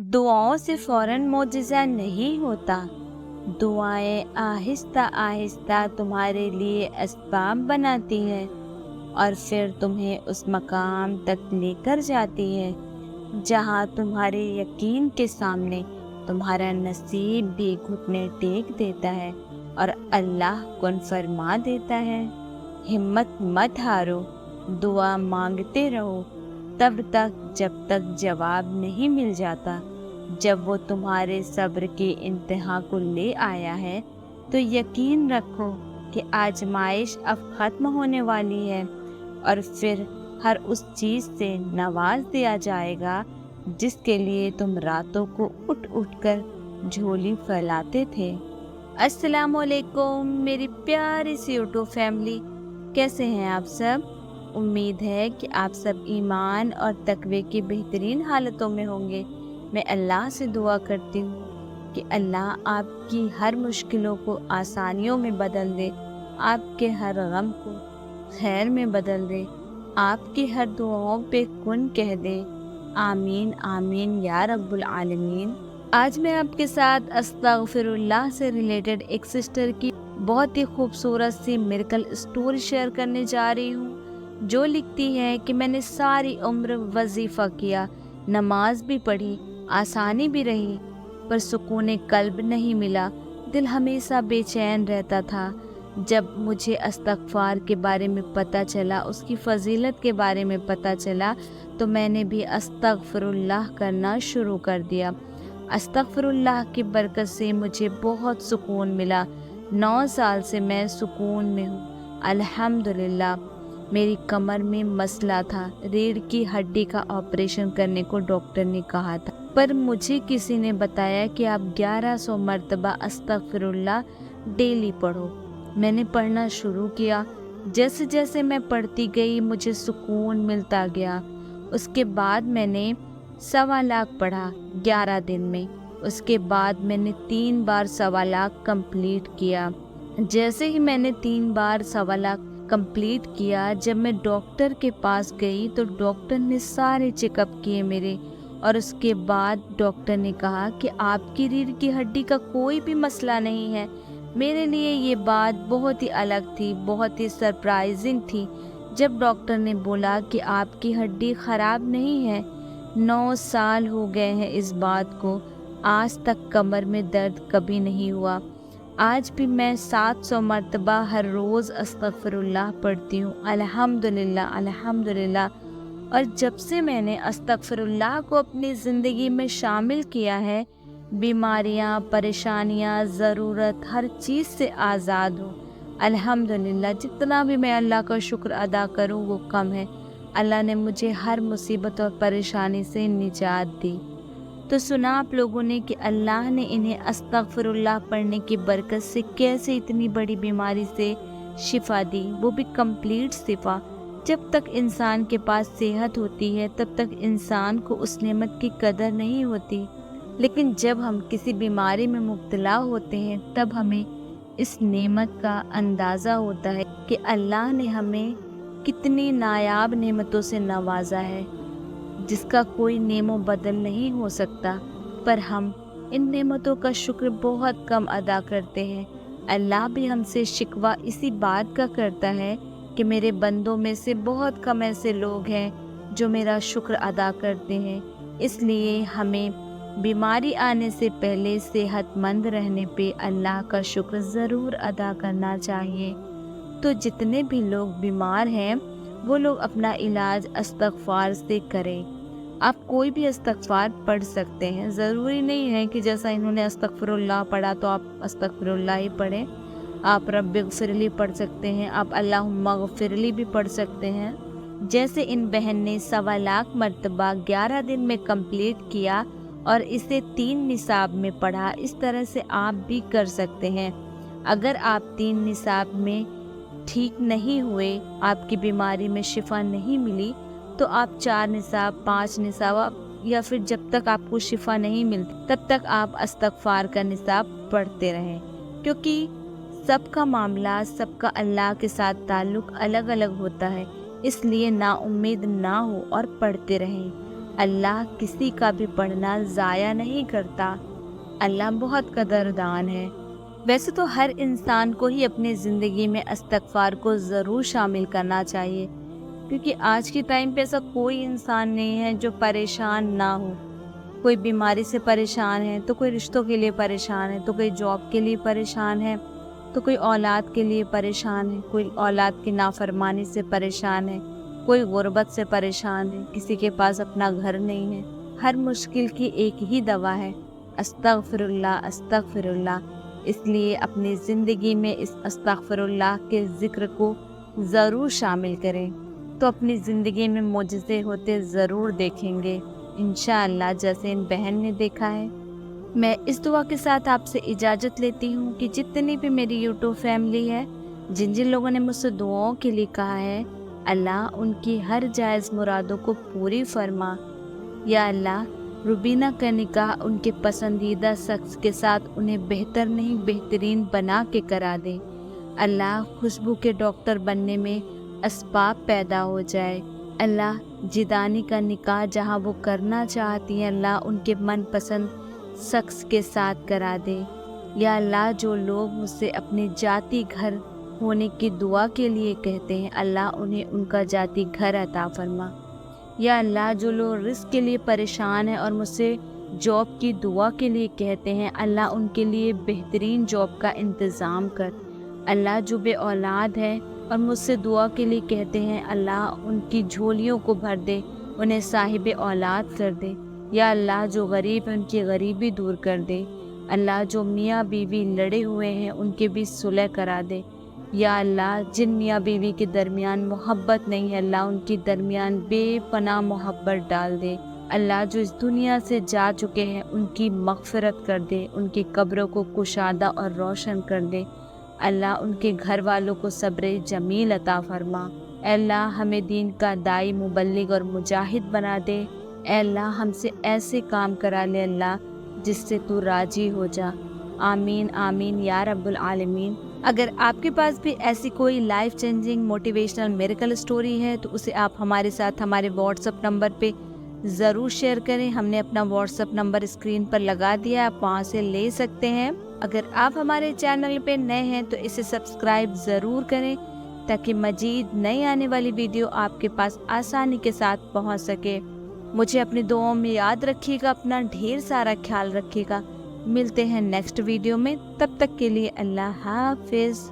दुआओं से फौरन मोजिज़ा नहीं होता। दुआएं आहिस्ता आहिस्ता तुम्हारे लिए असबाब बनाती है और फिर तुम्हें उस मकाम तक लेकर जाती है जहां तुम्हारे यकीन के सामने तुम्हारा नसीब भी घुटने टेक देता है और अल्लाह कुन फरमा देता है। हिम्मत मत हारो, दुआ मांगते रहो तब तक जब तक जवाब नहीं मिल जाता। जब वो तुम्हारे सब्र की इंतहा को ले आया है तो यकीन रखो कि आजमाइश अब ख़त्म होने वाली है और फिर हर उस चीज़ से नवाज दिया जाएगा जिसके लिए तुम रातों को उठ उठ कर झोली फैलाते थे। अस्सलामुअलैकुम मेरी प्यारी सी यूट्यूब फैमिली, कैसे हैं आप सब? उम्मीद है कि आप सब ईमान और तकवे की बेहतरीन हालतों में होंगे। मैं अल्लाह से दुआ करती हूँ कि अल्लाह आपकी हर मुश्किलों को आसानियों में बदल दे, आपके हर गम को खैर में बदल दे, आपकी हर दुआओं पे कुन कह दे। आमीन आमीन या रब्बुल आलमीन। आज मैं आपके साथ अस्तगफिरुल्लाह से रिलेटेड एक सिस्टर की बहुत ही खूबसूरत सी मिरेकल स्टोरी शेयर करने जा रही हूँ, जो लिखती है कि मैंने सारी उम्र वजीफ़ा किया, नमाज भी पढ़ी, आसानी भी रही, पर सुकून कल्ब नहीं मिला। दिल हमेशा बेचैन रहता था। जब मुझे इस्तिग़फ़ार के बारे में पता चला, उसकी फ़जीलत के बारे में पता चला, तो मैंने भी अस्तगफिरुल्लाह करना शुरू कर दिया। अस्तगफिरुल्लाह की बरकत से मुझे बहुत सुकून मिला। 9 साल से मैं सुकून में हूँ अल्हम्दुलिल्लाह। मेरी कमर में मसला था, रीढ़ की हड्डी का ऑपरेशन करने को डॉक्टर ने कहा था, पर मुझे किसी ने बताया कि आप 1100 मरतबा अस्तगफिरुल्लाह डेली पढ़ो। मैंने पढ़ना शुरू किया। जैसे जैसे मैं पढ़ती गई मुझे सुकून मिलता गया। उसके बाद मैंने 1.25 लाख पढ़ा 11 दिन में। उसके बाद मैंने 3 बार 1.25 लाख कंप्लीट किया। जैसे ही मैंने 3 बार 1.25 लाख कंप्लीट किया, जब मैं डॉक्टर के पास गई तो डॉक्टर ने सारे चेकअप किए मेरे, और उसके बाद डॉक्टर ने कहा कि आपकी रीढ़ की हड्डी का कोई भी मसला नहीं है। मेरे लिए ये बात बहुत ही अलग थी, बहुत ही सरप्राइजिंग थी जब डॉक्टर ने बोला कि आपकी हड्डी ख़राब नहीं है। 9 साल हो गए हैं इस बात को, आज तक कमर में दर्द कभी नहीं हुआ। आज भी मैं 700 मरतबा हर रोज़ अस्तगफिरुल्लाह पढ़ती हूँ अल्हम्दुलिल्लाह अल्हम्दुलिल्लाह। और जब से मैंने अस्तगफिरुल्लाह को अपनी ज़िंदगी में शामिल किया है, बीमारियाँ, परेशानियाँ, ज़रूरत हर चीज़ से आज़ाद हूँ अल्हम्दुलिल्लाह। जितना भी मैं अल्लाह का शुक्र अदा करूँ वो कम है। अल्लाह ने मुझे हर मुसीबत और परेशानी से निजात दी। तो सुना आप लोगों ने कि अल्लाह ने इन्हें अस्तगफिरुल्लाह पढ़ने की बरकत से कैसे इतनी बड़ी बीमारी से शिफा दी, वो भी कंप्लीट शिफा। जब तक इंसान के पास सेहत होती है तब तक इंसान को उस नेमत की कदर नहीं होती, लेकिन जब हम किसी बीमारी में मुब्तला होते हैं तब हमें इस नेमत का अंदाज़ा होता है कि अल्लाह ने हमें कितनी नायाब नेमतों से नवाजा है जिसका कोई नेमो बदल नहीं हो सकता। पर हम इन नेमतों का शुक्र बहुत कम अदा करते हैं। अल्लाह भी हमसे शिकवा इसी बात का करता है कि मेरे बंदों में से बहुत कम ऐसे लोग हैं जो मेरा शुक्र अदा करते हैं। इसलिए हमें बीमारी आने से पहले सेहतमंद रहने पे अल्लाह का शुक्र ज़रूर अदा करना चाहिए। तो जितने भी लोग बीमार हैं वो लोग अपना इलाज इस्तिग़फ़ार से करें। आप कोई भी इस्तिग़फ़ार पढ़ सकते हैं, ज़रूरी नहीं है कि जैसा इन्होंने अस्तगफिरुल्लाह पढ़ा तो आप अस्तगफिरुल्लाह ही पढ़ें। आप रब्बिग़फ़िरली पढ़ सकते हैं, आप अल्लाहुम्मग़फ़िरली भी पढ़ सकते हैं। जैसे इन बहन ने 1.25 लाख मरतबा 11 दिन में कंप्लीट किया और इसे 3 निसाब में पढ़ा, इस तरह से आप भी कर सकते हैं। अगर आप 3 निसाब में ठीक नहीं हुए, आपकी बीमारी में शिफा नहीं मिली, तो आप 4 निसाब, 5 निसाब या फिर जब तक आपको शिफा नहीं मिलती तब तक आप इस्तिग़फ़ार का निसाब पढ़ते रहें, क्योंकि सबका मामला, सबका अल्लाह के साथ ताल्लुक़ अलग अलग होता है। इसलिए नाउम्मीद ना हो और पढ़ते रहें। اللہ کسی کا بھی پڑھنا ضائع نہیں کرتا۔ اللہ بہت قدردان ہے۔ ویسے تو ہر انسان کو ہی اپنی زندگی میں استغفار کو ضرور شامل کرنا چاہیے، کیونکہ آج کے ٹائم پہ ایسا کوئی انسان نہیں ہے جو پریشان نہ ہو۔ کوئی بیماری سے پریشان ہے، تو کوئی رشتوں کے لیے پریشان ہے، تو کوئی جاب کے لیے پریشان ہے، تو کوئی اولاد کے لیے پریشان ہے، کوئی اولاد کی نافرمانی سے پریشان ہے، کوئی غربت سے پریشان ہے، کسی کے پاس اپنا گھر نہیں ہے۔ ہر مشکل کی ایک ہی دوا ہے، استغفر اللہ، استغفر اللہ۔ اس لیے اپنی زندگی میں اس استغفر اللہ کے ذکر کو ضرور شامل کریں، تو اپنی زندگی میں معجزے ہوتے ضرور دیکھیں گے انشاءاللہ، جیسے ان بہن نے دیکھا ہے۔ میں اس دعا کے ساتھ آپ سے اجازت لیتی ہوں کہ جتنی بھی میری یوٹیوب فیملی ہے، جن جن لوگوں نے مجھ سے دعاؤں کے لیے کہا ہے، اللہ ان کی ہر جائز مرادوں کو پوری فرما۔ یا اللہ، روبینہ کا نکاح ان کے پسندیدہ شخص کے ساتھ انہیں بہتر نہیں بہترین بنا کے کرا دے۔ اللہ، خوشبو کے ڈاکٹر بننے میں اسباب پیدا ہو جائے۔ اللہ، جدانی کا نکاح جہاں وہ کرنا چاہتی ہیں، اللہ ان کے من پسند شخص کے ساتھ کرا دے۔ یا اللہ، جو لوگ مجھ سے اپنے ذاتی گھر ہونے کی دعا کے لیے کہتے ہیں، اللہ انہیں ان کا ذاتی گھر عطا فرما۔ یا اللہ، جو لوگ رزق کے لیے پریشان ہیں اور مجھ سے جاب کی دعا کے لیے کہتے ہیں، اللہ ان کے لیے بہترین جاب کا انتظام کر۔ اللہ، جو بے اولاد ہیں اور مجھ سے دعا کے لیے کہتے ہیں، اللہ ان کی جھولیوں کو بھر دے، انہیں صاحب اولاد کر دے۔ یا اللہ، جو غریب ہیں ان کی غریبی دور کر دے۔ اللہ، جو میاں بیوی لڑے ہوئے ہیں ان کے بھی صلح کرا دے۔ یا اللہ، جن میاں بیوی کے درمیان محبت نہیں ہے، اللہ ان کے درمیان بے پناہ محبت ڈال دے۔ اللہ، جو اس دنیا سے جا چکے ہیں ان کی مغفرت کر دے، ان کی قبروں کو کشادہ اور روشن کر دے۔ اللہ، ان کے گھر والوں کو صبر جمیل عطا فرما۔ اے اللہ، ہمیں دین کا داعی، مبلغ اور مجاہد بنا دے۔ اے اللہ، ہم سے ایسے کام کرا لے اللہ جس سے تو راضی ہو جا۔ آمین آمین یا رب العالمین۔ اگر آپ کے پاس بھی ایسی کوئی life changing motivational miracle story ہے تو اسے آپ ہمارے ساتھ ہمارے واٹس ایپ نمبر پہ ضرور شیئر کریں۔ ہم نے اپنا واٹس ایپ نمبر اسکرین پر لگا دیا ہے، آپ وہاں سے لے سکتے ہیں۔ اگر آپ ہمارے چینل پہ نئے ہیں تو اسے سبسکرائب ضرور کریں تاکہ مزید نئی آنے والی ویڈیو آپ کے پاس آسانی کے ساتھ پہنچ سکے۔ مجھے اپنی دعاؤں میں یاد رکھیے گا، اپنا ڈھیر سارا خیال رکھیے گا۔ ملتے ہیں نیکسٹ ویڈیو میں، تب تک کے لیے اللہ حافظ۔